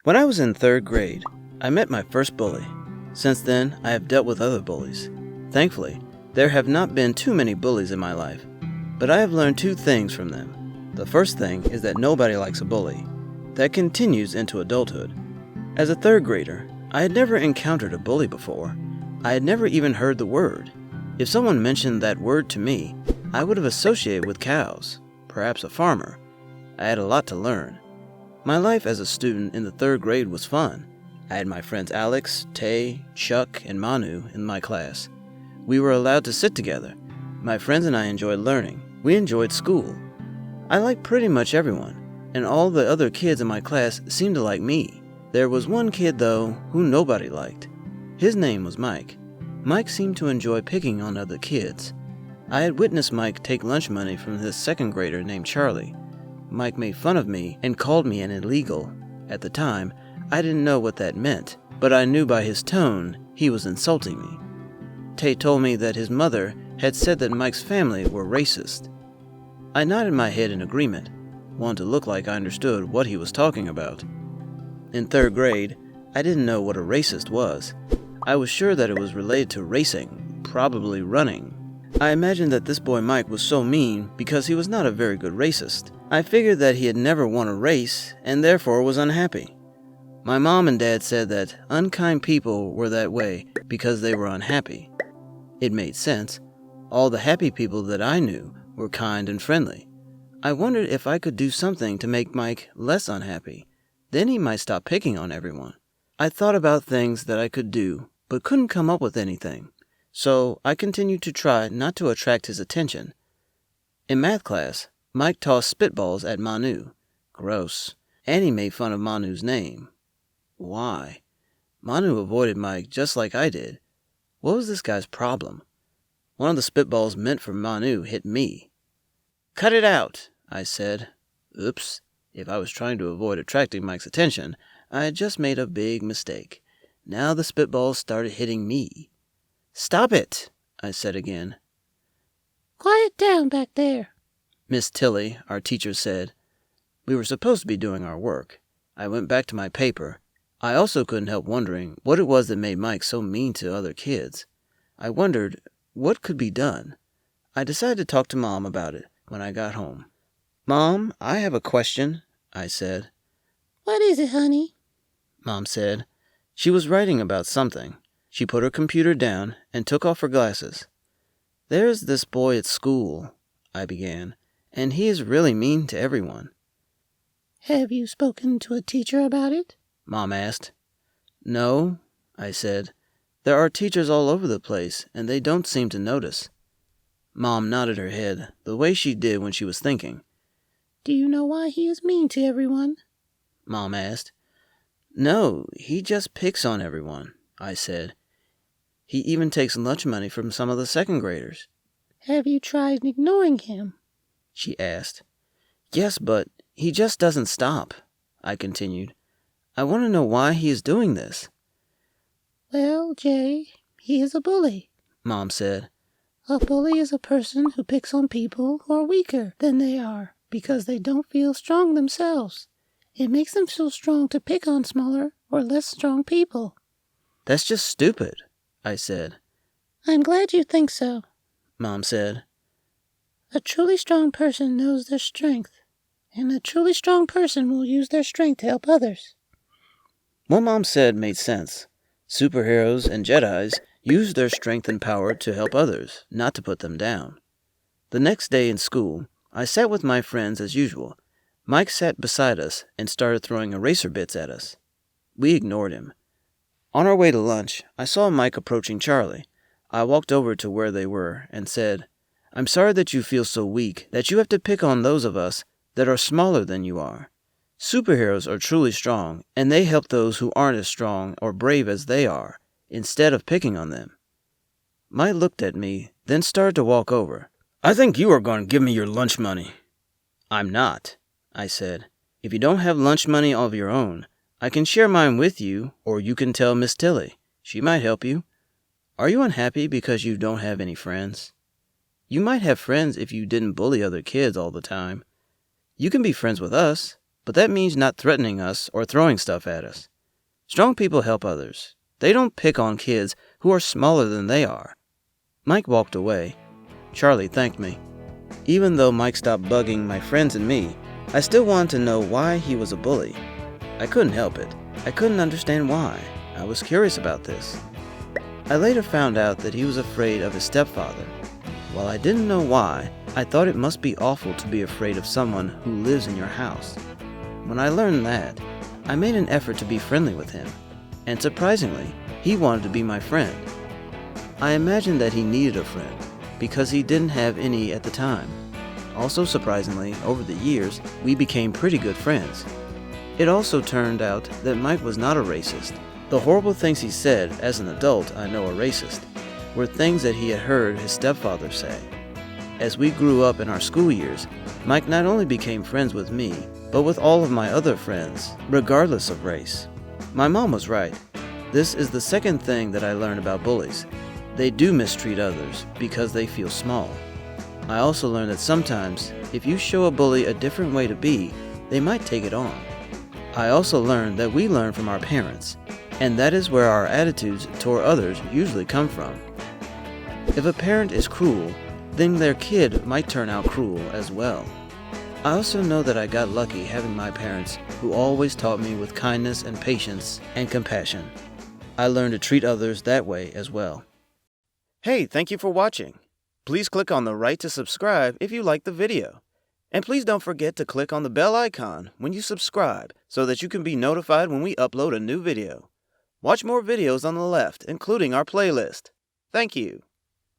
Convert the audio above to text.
When I was in third grade, I met my first bully. Since then, I have dealt with other bullies. Thankfully, there have not been too many bullies in my life, but I have learned two things from them. The first thing is that nobody likes a bully. That continues into adulthood. As a third grader, I had never encountered a bully before. I had never even heard the word. If someone mentioned that word to me, I would have associated with cows, perhaps a farmer. I had a lot to learn. My life as a student in the third grade was fun. I had my friends Alex, Tay, Chuck, and Manu in my class. We were allowed to sit together. My friends and I enjoyed learning. We enjoyed school. I liked pretty much everyone, and all the other kids in my class seemed to like me. There was one kid, though, who nobody liked. His name was Mike. Mike seemed to enjoy picking on other kids. I had witnessed Mike take lunch money from this second grader named Charlie. Mike made fun of me and called me an illegal. At the time, I didn't know what that meant, but I knew by his tone he was insulting me. Tay told me that his mother had said that Mike's family were racist. I nodded my head in agreement, wanted to look like I understood what he was talking about. In third grade, I didn't know what a racist was. I was sure that it was related to racing, probably running. I imagined that this boy Mike was so mean because he was not a very good racist. I figured that he had never won a race and therefore was unhappy. My mom and dad said that unkind people were that way because they were unhappy. It made sense. All the happy people that I knew were kind and friendly. I wondered if I could do something to make Mike less unhappy. Then he might stop picking on everyone. I thought about things that I could do, but couldn't come up with anything. So I continued to try not to attract his attention. In math class, Mike tossed spitballs at Manu. Gross. And he made fun of Manu's name. Why? Manu avoided Mike just like I did. What was this guy's problem? One of the spitballs meant for Manu hit me. "Cut it out," I said. Oops. If I was trying to avoid attracting Mike's attention, I had just made a big mistake. Now the spitballs started hitting me. "Stop it," I said again. "Quiet down back there," Miss Tilly, our teacher, said. We were supposed to be doing our work. I went back to my paper. I also couldn't help wondering what it was that made Mike so mean to other kids. I wondered what could be done. I decided to talk to Mom about it when I got home. "Mom, I have a question," I said. "What is it, honey?" Mom said. She was writing about something. She put her computer down and took off her glasses. "There's this boy at school," I began, "and he is really mean to everyone." "Have you spoken to a teacher about it?" Mom asked. "No," I said. "There are teachers all over the place, and they don't seem to notice." Mom nodded her head, the way she did when she was thinking. "Do you know why he is mean to everyone?" Mom asked. "No, he just picks on everyone," I said. "He even takes lunch money from some of the second graders." "Have you tried ignoring him?" she asked. "Yes, but he just doesn't stop," I continued. "I want to know why he is doing this." "Well, Jay, he is a bully," Mom said. "A bully is a person who picks on people who are weaker than they are because they don't feel strong themselves. It makes them feel strong to pick on smaller or less strong people." "That's just stupid," I said. "I'm glad you think so," Mom said. "A truly strong person knows their strength, and a truly strong person will use their strength to help others." What Mom said made sense. Superheroes and Jedis use their strength and power to help others, not to put them down. The next day in school, I sat with my friends as usual. Mike sat beside us and started throwing eraser bits at us. We ignored him. On our way to lunch, I saw Mike approaching Charlie. I walked over to where they were and said, "I'm sorry that you feel so weak that you have to pick on those of us that are smaller than you are. Superheroes are truly strong, and they help those who aren't as strong or brave as they are, instead of picking on them." Mike looked at me, then started to walk over. "I think you are going to give me your lunch money." "I'm not," I said. "If you don't have lunch money of your own, I can share mine with you, or you can tell Miss Tilly. She might help you. Are you unhappy because you don't have any friends? You might have friends if you didn't bully other kids all the time. You can be friends with us. but that means not threatening us or throwing stuff at us. Strong people help others. They don't pick on kids who are smaller than they are. Mike walked away. Charlie thanked me. Even though Mike stopped bugging my friends and me, I still wanted to know why he was a bully. I couldn't help it. I couldn't understand why. I was curious about this. I later found out that he was afraid of his stepfather. While I didn't know why, I thought it must be awful to be afraid of someone who lives in your house. When I learned that, I made an effort to be friendly with him, and surprisingly, he wanted to be my friend. I imagined that he needed a friend, because he didn't have any at the time. Also surprisingly, over the years, we became pretty good friends. It also turned out that Mike was not a racist. The horrible things he said, as an adult I know are racist, were things that he had heard his stepfather say. As we grew up in our school years, Mike not only became friends with me, but with all of my other friends, regardless of race. My mom was right. This is the second thing that I learned about bullies. They do mistreat others because they feel small. I also learned that sometimes, if you show a bully a different way to be, they might take it on. I also learned that we learn from our parents, and that is where our attitudes toward others usually come from. If a parent is cruel, then their kid might turn out cruel as well. I also know that I got lucky having my parents who always taught me with kindness and patience and compassion. I learned to treat others that way as well. Hey, thank you for watching. Please click on the right to subscribe if you liked the video. And please don't forget to click on the bell icon when you subscribe so that you can be notified when we upload a new video. Watch more videos on the left, including our playlist. Thank you.